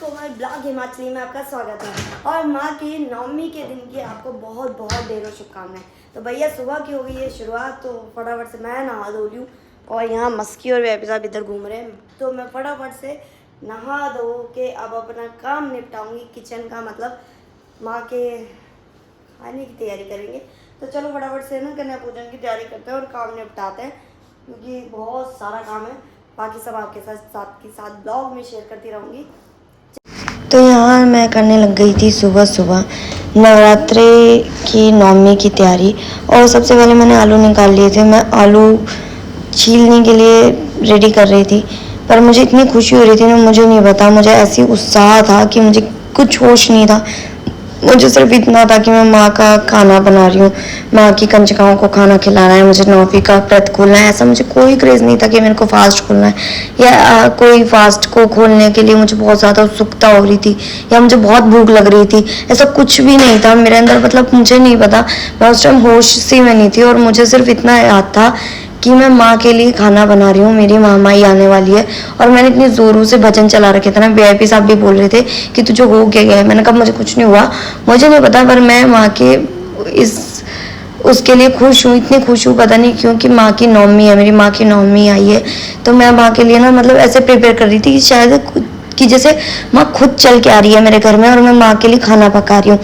हमारे ब्लॉग हिमाचली में आपका स्वागत है और माँ की नवमी के दिन की आपको बहुत बहुत ढेरों शुभकामनाएं। तो भैया सुबह की हो गई है शुरुआत, तो फटाफट से मैं नहा धो लूँ। और यहाँ मस्की और वेपी साहब इधर घूम रहे हैं, तो मैं फटाफट से नहा धो के अब अपना काम निपटाऊंगी किचन का, मतलब माँ के खाने की तैयारी करेंगे। तो चलो फटाफट से ना कन्या पूजन की तैयारी करते हैं और काम निपटाते हैं, क्योंकि बहुत सारा काम है। बाकी सब आपके साथ ब्लॉग में शेयर करती रहूँगी। तो यहाँ मैं करने लग गई थी सुबह सुबह नवरात्रे की नवमी की तैयारी। और सबसे पहले मैंने आलू निकाल लिए थे। मैं आलू छीलने के लिए रेडी कर रही थी, पर मुझे इतनी खुशी हो रही थी ना, मुझे नहीं पता, मुझे ऐसी उत्साह था कि मुझे कुछ होश नहीं था। मुझे सिर्फ इतना था कि मैं माँ का खाना बना रही हूँ, माँ की कंजकाओं को खाना खिलाना है, मुझे नौवीं का व्रत खोलना है। ऐसा मुझे कोई क्रेज़ नहीं था कि मेरे को फास्ट खोलना है या कोई फास्ट को खोलने के लिए मुझे बहुत ज़्यादा उत्सुकता हो रही थी या मुझे बहुत भूख लग रही थी। ऐसा कुछ भी नहीं था मेरे अंदर, मतलब मुझे नहीं पता, मैं उस टाइम होश सी में नहीं थी। और मुझे सिर्फ इतना याद था कि मैं माँ के लिए खाना बना रही हूँ, मेरी महामाई आने वाली है। और मैंने इतनी ज़ोरों से भजन चला रखे थे ना, वीआईपी साहब भी बोल रहे थे कि तुझे हो क्या गया है। मैंने कहा मुझे कुछ नहीं हुआ, मुझे नहीं पता, पर मैं माँ के उसके लिए खुश हूँ, इतनी खुश हूँ पता नहीं क्यों, कि माँ की नवमी है, मेरी माँ की नवमी आई है। तो मैं माँ के लिए ना मतलब ऐसे प्रिपेयर कर रही थी कि शायद कि जैसे माँ खुद चल के आ रही है मेरे घर में और मैं माँ के लिए खाना पका रही हूँ।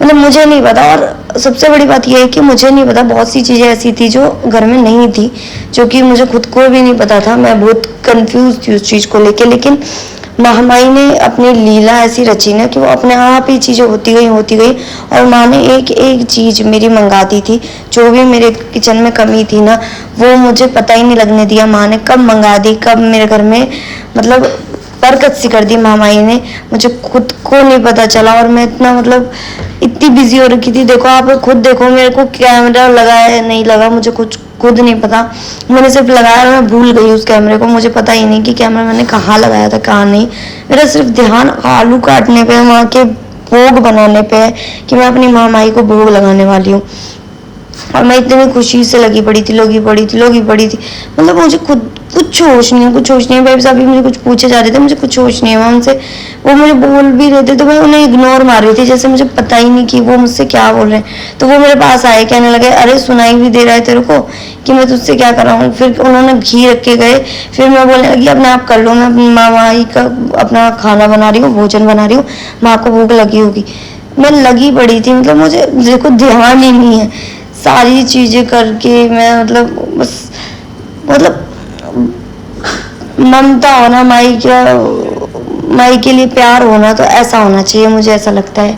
मतलब मुझे नहीं पता। और सबसे बड़ी बात यह है कि मुझे नहीं पता, बहुत सी चीज़ें ऐसी थी जो घर में नहीं थी, जो कि मुझे खुद को भी नहीं पता था। मैं बहुत कंफ्यूज थी उस चीज़ को लेके, लेकिन महामाई ने अपनी लीला ऐसी रची ना कि वो अपने आप ही चीज़ें होती गई। और माँ ने एक एक चीज़ मेरी मंगा दी थी। जो भी मेरे किचन में कमी थी ना, वो मुझे पता ही नहीं लगने दिया। माँ ने कब मंगा दी, कब मेरे घर में मतलब बरकत सी कर दी महामाई ने, मुझे खुद को नहीं पता चला। और मैं इतना मतलब इतनी बिजी हो रखी थी। देखो आप खुद देखो, मेरे को कैमरा लगा है नहीं लगा मुझे कुछ खुद नहीं पता। मैंने सिर्फ लगाया और मैं भूल गई उस कैमरे को, मुझे पता ही नहीं कि कैमरा मैंने कहाँ लगाया था कहाँ नहीं। मेरा सिर्फ ध्यान आलू काटने पे, माँ के भोग बनाने पे है कि मैं अपनी महामाई को भोग लगाने वाली हूँ। और मैं इतनी खुशी से लगी पड़ी थी। मतलब मुझे खुद कुछ होश नहीं है। भाई साहब भी मुझे कुछ पूछे जा रहे थे, मुझे कुछ होश नहीं है। मैं उनसे, वो मुझे बोल भी रहे थे तो मैं उन्हें इग्नोर मार रही थी, जैसे मुझे पता ही नहीं कि वो मुझसे क्या बोल रहे हैं। तो वो मेरे पास आए, कहने लगे अरे सुनाई भी दे रहा है तेरे को कि मैं तुझसे क्या कर रहा हूँ। फिर उन्होंने घी रख के गए, फिर मैं बोलने लगी अपने आप कर लो, मैं अपनी माई का अपना खाना बना रही हूँ, भोजन बना रही हूँ, माँ को भूख लगी होगी। मैं लगी पड़ी थी, मतलब मुझे देखो ध्यान ही नहीं है। सारी चीज़ें करके मैं मतलब ममता होना, माई के लिए प्यार होना, तो ऐसा होना चाहिए, मुझे ऐसा लगता है।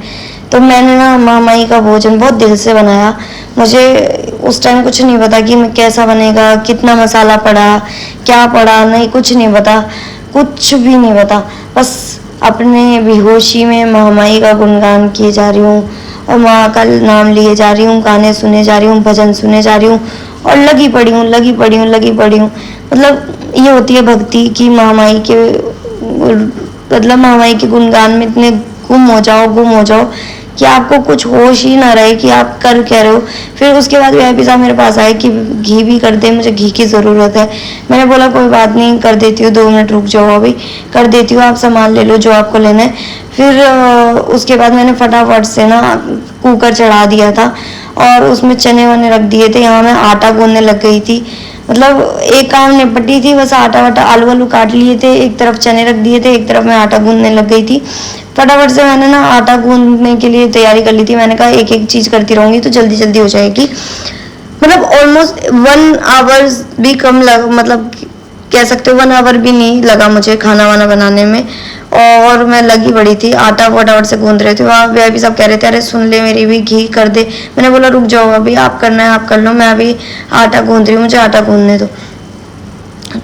तो मैंने ना माई का भोजन बहुत दिल से बनाया। मुझे उस टाइम कुछ नहीं पता कि मैं कैसा बनेगा, कितना मसाला पड़ा, क्या पड़ा, नहीं कुछ नहीं पता, कुछ भी नहीं पता। बस अपने बेहोशी में महामाई का गुणगान किए जा रही हूँ और माँ का नाम लिए जा रही हूँ, गाने सुने जा रही हूँ, भजन सुने जा रही हूँ और लगी पड़ी हूँ। मतलब ये होती है भक्ति कि महामाई के, मतलब महामाई के गुणगान में इतने गुम हो जाओ कि आपको कुछ होश ही ना रहे कि आप कर क्या रहे हो। फिर उसके बाद वीआईपी साहब मेरे पास आए कि घी भी कर दे, मुझे घी की ज़रूरत है। मैंने बोला कोई बात नहीं, कर देती हूँ, 2 मिनट रुक जाओ, अभी कर देती हूँ, आप सामान ले लो जो आपको लेना है। फिर उसके बाद मैंने फटाफट से ना कुकर चढ़ा दिया था और उसमें चने वने रख दिए थे। यहाँ मैं आटा गूंदने लग गई थी, मतलब एक काम निपटी थी, बस आटा वाटा आलू काट लिए थे, एक तरफ चने रख दिए थे, एक तरफ मैं आटा गूंदने लग गई थी। फटाफट से मैंने ना आटा गूंदने के लिए तैयारी कर ली थी। मैंने कहा एक एक चीज़ करती रहूँगी तो जल्दी जल्दी हो जाएगी। मतलब ऑलमोस्ट 1 आवर्स भी कम लगा, मतलब कह सकते हो 1 आवर भी नहीं लगा मुझे खाना वाना बनाने में। और मैं लगी पड़ी थी, आटा फटाफट से गूंद रहे थे। वहाँ वीआईपी साहब कह रहे थे अरे सुन ले मेरी भी, घी कर दे। मैंने बोला रुक जाओ, अभी आप करना है आप कर लो, मैं अभी आटा गूंद रही हूँ, मुझे आटा गूंदने दो।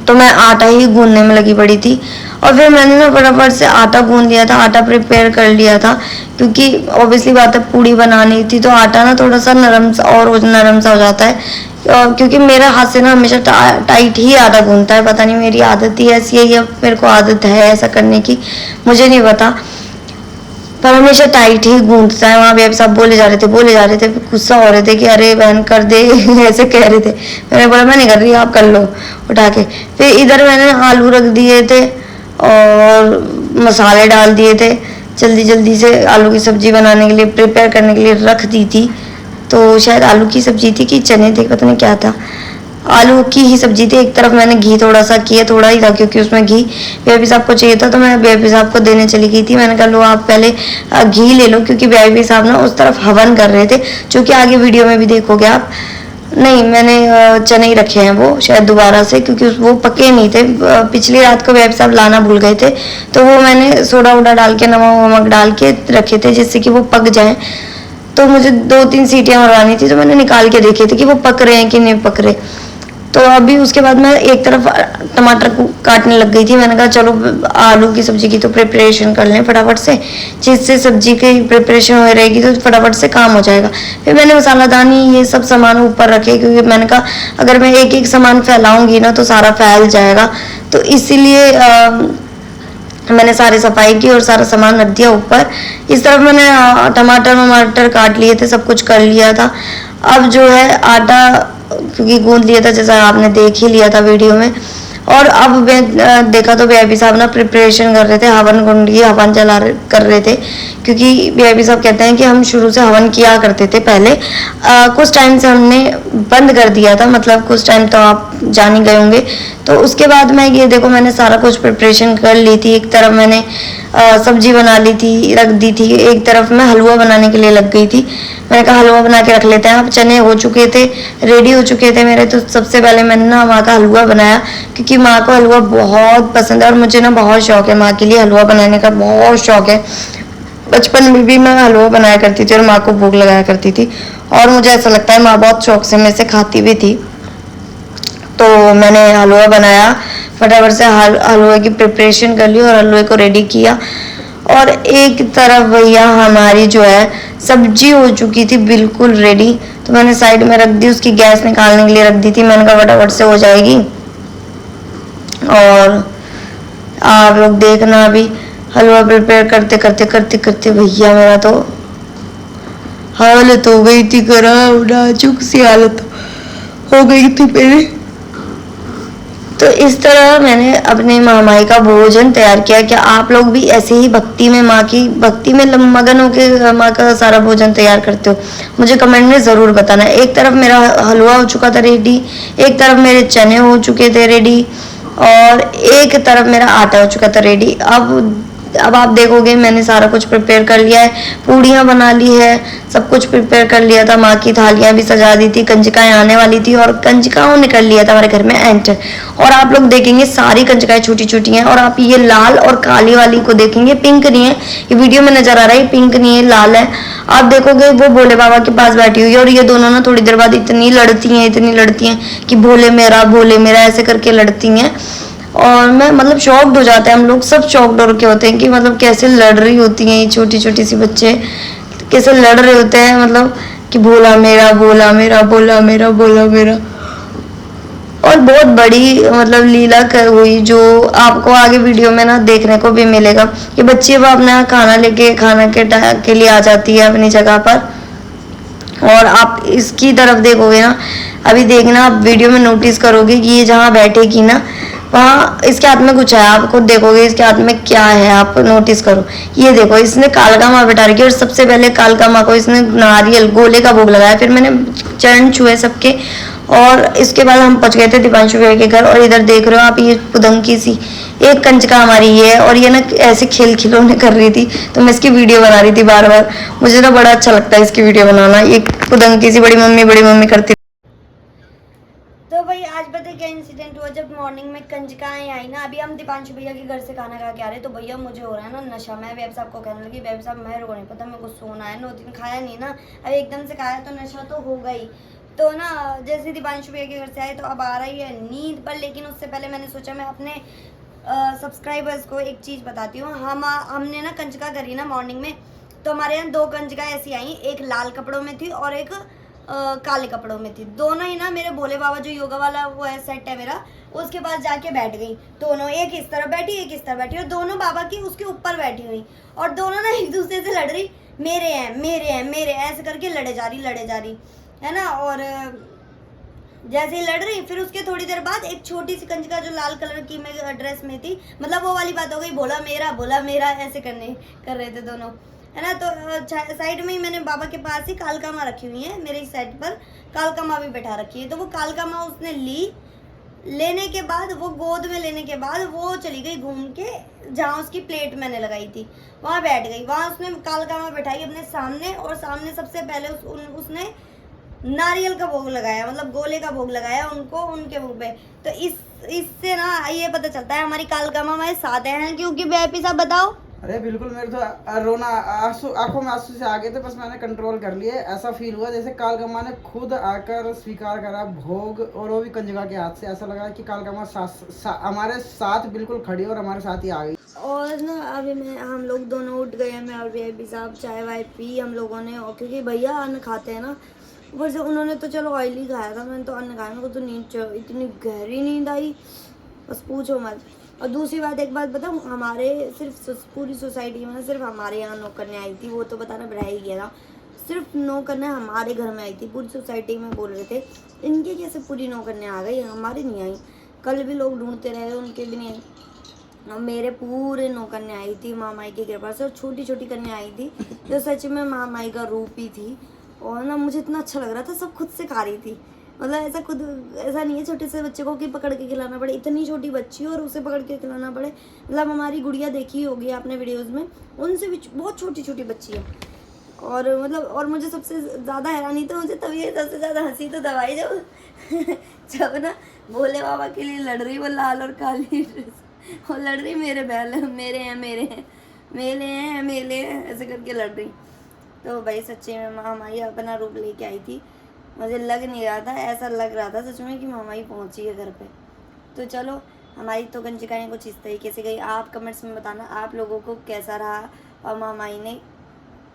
तो मैं आटा ही गूंदने में लगी पड़ी थी। और फिर मैंने ना फटाफट से आटा गूंद लिया था, आटा प्रिपेयर कर लिया था, क्योंकि ऑब्वियसली बात है पूड़ी बनानी थी तो आटा ना थोड़ा सा नरम सा हो जाता है। क्योंकि मेरा हाथ से ना हमेशा टाइट ही आटा गूंदता है, पता नहीं मेरी आदत ही ऐसी है या मेरे को आदत है ऐसा करने की, मुझे नहीं पता, पर हमेशा टाइट ही गूंदता है। वहाँ भी सब बोले जा रहे थे, गुस्सा हो रहे थे कि अरे बहन कर दे ऐसे कह रहे थे। मैंने बोला मैं नहीं कर रही, आप कर लो उठा के। फिर इधर मैंने आलू रख दिए थे और मसाले डाल दिए थे, जल्दी जल्दी से आलू की सब्ज़ी बनाने के लिए प्रिपेयर करने के लिए रख दी थी। तो शायद आलू की सब्ज़ी थी कि चने थे, पता नहीं क्या था, आलू की ही सब्ज़ी थी। एक तरफ मैंने घी थोड़ा सा किया, थोड़ा ही था क्योंकि उसमें घी वीआईपी साहब को चाहिए था, तो मैं वीआईपी साहब को देने चली गई थी। मैंने कहा लो आप पहले घी ले लो, क्योंकि वीआईपी साहब ना उस तरफ हवन कर रहे थे, जो कि आगे वीडियो में भी देखोगे आप। नहीं, मैंने चने ही रखे हैं वो शायद दोबारा से, क्योंकि वो पके नहीं थे। पिछली रात को वीआईपी साहब लाना भूल गए थे, तो वो मैंने सोडा वोडा डाल के नमक वमक डाल के रखे थे जिससे कि वो पक जाएं। तो मुझे 2-3 सीटियां मरवानी थी, तो मैंने निकाल के देखे थे कि वो पक रहे हैं कि नहीं पक रहे। तो अभी उसके बाद मैं एक तरफ टमाटर को काटने लग गई थी। मैंने कहा चलो आलू की सब्ज़ी की तो प्रिपरेशन कर लें फटाफट से, जिससे सब्ज़ी की प्रिपरेशन हो रहेगी तो फटाफट से काम हो जाएगा। फिर मैंने मसालादानी ये सब सामान ऊपर रखे, क्योंकि मैंने कहा अगर मैं एक एक सामान फैलाऊंगी ना तो सारा फैल जाएगा, तो इसीलिए मैंने सारी सफाई की और सारा सामान रख दिया ऊपर। इस तरफ मैंने टमाटर वमाटर काट लिए थे, सब कुछ कर लिया था। अब जो है आटा क्योंकि गूंद लिया था, जैसा आपने देख ही लिया था वीडियो में। और अब मैं देखा तो वीआईपी साहब ना प्रिपरेशन कर रहे थे, हवन कुंड की हवन कर रहे थे, क्योंकि वीआईपी साहब कहते हैं कि हम शुरू से हवन किया करते थे पहले। कुछ टाइम से हमने बंद कर दिया था, मतलब कुछ टाइम तो आप जान ही गए होंगे। तो उसके बाद मैं ये देखो मैंने सारा कुछ प्रिपरेशन कर ली थी। एक तरफ मैंने सब्जी बना ली थी, रख दी थी, एक तरफ मैं हलवा बनाने के लिए लग गई थी। मैंने कहा हलवा बना के रख लेते हैं। अब चने हो चुके थे, रेडी हो चुके थे मेरे, तो सबसे पहले मैंने ना माँ का हलवा बनाया, क्योंकि माँ को हलवा बहुत पसंद है और मुझे ना बहुत शौक है, माँ के लिए हलवा बनाने का बहुत शौक है। बचपन में भी मैं हलवा बनाया करती थी और माँ को भोग लगाया करती थी, और मुझे ऐसा लगता है माँ बहुत शौक से मेरे से खाती भी थी। तो मैंने हलवा बनाया, फटाफट से हलवे की प्रिपरेशन कर ली और हलवे को रेडी किया। और एक तरफ भैया हमारी जो है सब्जी हो चुकी थी बिल्कुल रेडी, तो मैंने साइड में रख दी, उसकी गैस निकालने के लिए रख दी थी। मैंने कहा फटाफट से हो जाएगी। और आप लोग देखना, अभी हलवा प्रिपेयर करते करते करते करते भैया मेरा तो हालत हो गई थी, खराब नाजुक सी हालत हो गई थी मेरी। तो इस तरह मैंने अपने महामाई का भोजन तैयार किया। क्या आप लोग भी ऐसे ही भक्ति में, माँ की भक्ति में मगन होकर माँ का सारा भोजन तैयार करते हो? मुझे कमेंट में ज़रूर बताना। एक तरफ मेरा हलवा हो चुका था रेडी, एक तरफ मेरे चने हो चुके थे रेडी, और एक तरफ मेरा आटा हो चुका था रेडी। अब आप देखोगे मैंने सारा कुछ प्रिपेयर कर लिया है, पूड़ियाँ बना ली है, सब कुछ प्रिपेयर कर लिया था। माँ की थालियाँ भी सजा दी थी, कंजकाएं आने वाली थी और कंजकाओं ने कर लिया था हमारे घर में एंटर। और आप लोग देखेंगे सारी कंजकाएं छोटी छोटी हैं, और आप ये लाल और काली वाली को देखेंगे, पिंक नहीं है, ये वीडियो में नजर आ रहा है, पिंक नहीं है, लाल है। आप देखोगे वो भोले बाबा के पास बैठी हुई है, और ये दोनों ना थोड़ी देर बाद इतनी लड़ती हैं कि भोले मेरा ऐसे करके लड़ती हैं। और मैं मतलब शॉक्ड हो जाते हैं, हम लोग सब शॉक्ड हो के होते हैं कि मतलब कैसे लड़ रही होती हैं ये छोटी छोटी सी बच्चे, कैसे लड़ रहे होते हैं, मतलब कि भोला मेरा भोला मेरा भोला मेरा भोला मेरा। और बहुत बड़ी मतलब लीला हुई, जो आपको आगे वीडियो में ना देखने को भी मिलेगा। ये बच्ची अब अपना खाना के लिए आ जाती है अपनी जगह पर, और आप इसकी तरफ देखोगे ना, अभी देखना आप वीडियो में नोटिस करोगे कि ये जहाँ बैठेगी ना वहाँ इसके हाथ में कुछ है, आप खुद देखोगे इसके हाथ में क्या है, आप नोटिस करो। ये देखो इसने कालका माँ बैठा रखी है, और सबसे पहले कालका माँ को इसने नारियल गोले का भोग लगाया, फिर मैंने चरण छुए सबके, और इसके बाद हम पहुंच गए थे दीपांशु भैया के घर। और इधर देख रहे हो आप, ये पुदंकी सी एक कंजका हमारी ये है, और ये ना ऐसे खिलौने कर रही थी, तो मैं इसकी वीडियो बना रही थी बार बार। मुझे ना बड़ा अच्छा लगता है इसकी वीडियो बनाना, ये पुदंकी सी बड़ी मम्मी करती। तो भाई आज पता है क्या इंसिडेंट हुआ, जब मॉर्निंग में कंजकाएं आई ना, अभी हम दीपांशु भैया के घर से खाना खा के आ रहे, तो भैया मुझे हो रहा है ना नशा। मैं वेब साहब को कहने लगी, वेब साहब मेरे को नहीं पता, मेरे को सोना है, 9 दिन खाया नहीं ना, अब एकदम से खाया तो नशा तो होगा ही। तो ना जैसे दीपांशु भैया के घर से आए तो अब आ रही है नींद पर, लेकिन उससे पहले मैंने सोचा मैं अपने सब्सक्राइबर्स को एक चीज़ बताती हूँ। हमने ना कंजका करी ना मॉर्निंग में, तो हमारे यहाँ 2 कंजका ऐसी आई, एक लाल कपड़ों में थी और एक काले कपड़ों में थी। दोनों ही ना मेरे भोले बाबा जो योगा वाला वो है सेट है मेरा, उसके पास जाके बैठ गई दोनों, एक इस तरफ बैठी एक इस तरफ बैठी, और दोनों बाबा की उसके ऊपर बैठी हुई, और दोनों ना एक दूसरे से लड़ रही, मेरे हैं ऐसे करके लड़े जा रही है ना। और जैसे ही लड़ रही, फिर उसके थोड़ी देर बाद एक छोटी सी कंजका जो लाल कलर की मैं ड्रेस में थी, मतलब वो वाली बात हो गई, बोला मेरा ऐसे कर रहे थे दोनों, है ना। तो साइड में ही मैंने बाबा के पास ही कालका माँ रखी हुई है, मेरे साइड पर कालका माँ भी बैठा रखी है। तो वो कालका माँ उसने लेने के बाद, वो गोद में लेने के बाद वो चली गई घूम के जहाँ उसकी प्लेट मैंने लगाई थी, वहाँ बैठ गई। वहाँ उसने कालका माँ बैठाई अपने सामने, और सामने सबसे पहले उसने नारियल का भोग लगाया, मतलब गोले का भोग लगाया उनको, उनके मुंह पे। तो इससे ना ये पता चलता है हमारी कालका माँ हमारे साथ हैं। क्योंकि वीआईपी साहब बताओ। अरे बिल्कुल, मेरे तो रोना आंसू आंखों में आंसू से आ गए थे, बस मैंने कंट्रोल कर लिए। ऐसा फील हुआ जैसे कालका ने खुद आकर स्वीकार करा भोग, और वो भी कंजका के हाथ से। ऐसा लगा कि कालका हमारे साथ बिल्कुल खड़ी और हमारे साथ ही आ गई। और ना अभी हम लोग दोनों उठ गए, मैं और वीआईपी साहब चाय वाय पी हम लोगों ने। और क्योंकि भैया अन्न खाते हैं ना, ऊपर से उन्होंने तो चलो ऑयल ही खाया था, मैंने तो अन्न खाया। मेरे को तो नींद, इतनी गहरी नींद आई, बस पूछो मत। और दूसरी बात, एक बात बताऊँ, हमारे सिर्फ पूरी सोसाइटी में ना सिर्फ हमारे यहाँ नौकरने आई थी, वो तो बताना बढ़ा ही गया था। सिर्फ नौकरने हमारे घर में आई थी, पूरी सोसाइटी में बोल रहे थे इनके कैसे पूरी नौकरने आ गई, हमारी नहीं आई। कल भी लोग ढूंढते रहे, उनके भी नहीं आई। और मेरे पूरे नौकरने आई थी मामाई की कृपा से, और छोटी छोटी कन्या आई थी जो सच में मामाई का रूप ही थी। और ना मुझे इतना अच्छा लग रहा था, सब खुद से खा रही थी। मतलब ऐसा नहीं है छोटे से बच्चे को कि पकड़ के खिलाना पड़े, इतनी छोटी बच्ची और उसे पकड़ के खिलाना पड़े। मतलब हमारी गुड़िया देखी होगी आपने वीडियोस में, उनसे भी बहुत छोटी छोटी बच्ची है। और मतलब, और मुझे सबसे ज़्यादा हैरानी तो मुझे तभी सबसे ज़्यादा हंसी तो दवाई जब ना भोले बाबा के लिए लड़ रही वो लाल और काली ड्रेस, और लड़ रही मेरे बैल मेरे हैं ऐसे करके लड़ रही। तो भाई सच्ची में मामाई अपना रूप लेके आई थी। मुझे लग नहीं रहा था, ऐसा लग रहा था सच में कि मामाई पहुंची है घर पे। तो चलो, हमारी तो कंजकाएँ कुछ इस तरीके से गई। आप कमेंट्स में बताना आप लोगों को कैसा रहा, और मामाई ने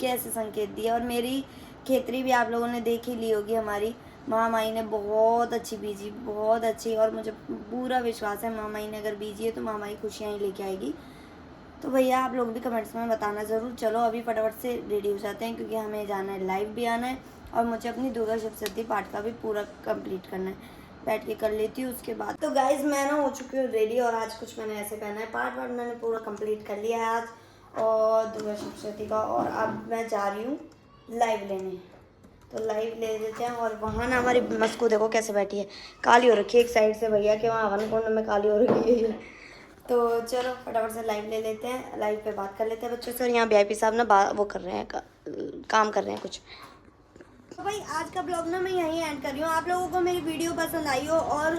कैसे संकेत दिया। और मेरी खेतरी भी आप लोगों ने देख ही ली होगी, हमारी मामाई ने बहुत अच्छी बीजी, बहुत अच्छी। और मुझे पूरा विश्वास है मामाई ने अगर बीजी है तो मामाई खुशियाँ ही लेके आएगी। तो भैया आप लोग भी कमेंट्स में बताना ज़रूर। चलो अभी फटाफट से रेडी हो जाते हैं, क्योंकि हमें जाना है, लाइव भी आना है, और मुझे अपनी दुर्गा सप्तशती पाठ का भी पूरा कंप्लीट करना है। बैठ के कर लेती हूँ उसके बाद। तो गाइज़ मैं ना हो चुकी हूँ रेडी, और आज कुछ मैंने ऐसे पहना है, पाठ मैंने पूरा कंप्लीट कर लिया है आज, और दुर्गा सप्तशती का। और अब मैं जा रही हूँ लाइव लेने, तो लाइव ले लेते हैं। और वहाँ ना हमारी मस्कू देखो कैसे बैठी है, काली हो रखी है एक साइड से भैया के वहाँ हवन कुंड में काली हो रखी है। तो चलो फटाफट से लाइव ले लेते हैं, लाइव पे बात कर लेते हैं बच्चों से। और यहाँ वीआईपी साहब ना वो कर रहे हैं, काम कर रहे हैं कुछ। तो भाई आज का ब्लॉग ना मैं यहीं एंड कर रही हूँ। आप लोगों को मेरी वीडियो पसंद आई हो और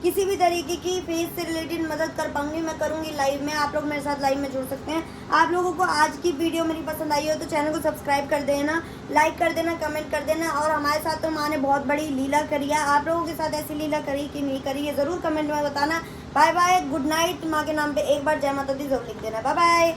किसी भी तरीके की फेस से रिलेटेड मदद कर पाऊंगी, मैं करूँगी लाइव में। आप लोग मेरे साथ लाइव में जुड़ सकते हैं। आप लोगों को आज की वीडियो मेरी पसंद आई हो तो चैनल को सब्सक्राइब कर देना, लाइक कर देना, कमेंट कर देना। और हमारे साथ तो माँ ने बहुत बड़ी लीला करी है, आप लोगों के साथ ऐसी लीला करी कि नहीं करी है ज़रूर कमेंट में बताना। Bye bye, good night. माँ के नाम पे एक बार जय माता दी जरूर लिख देना। Bye bye.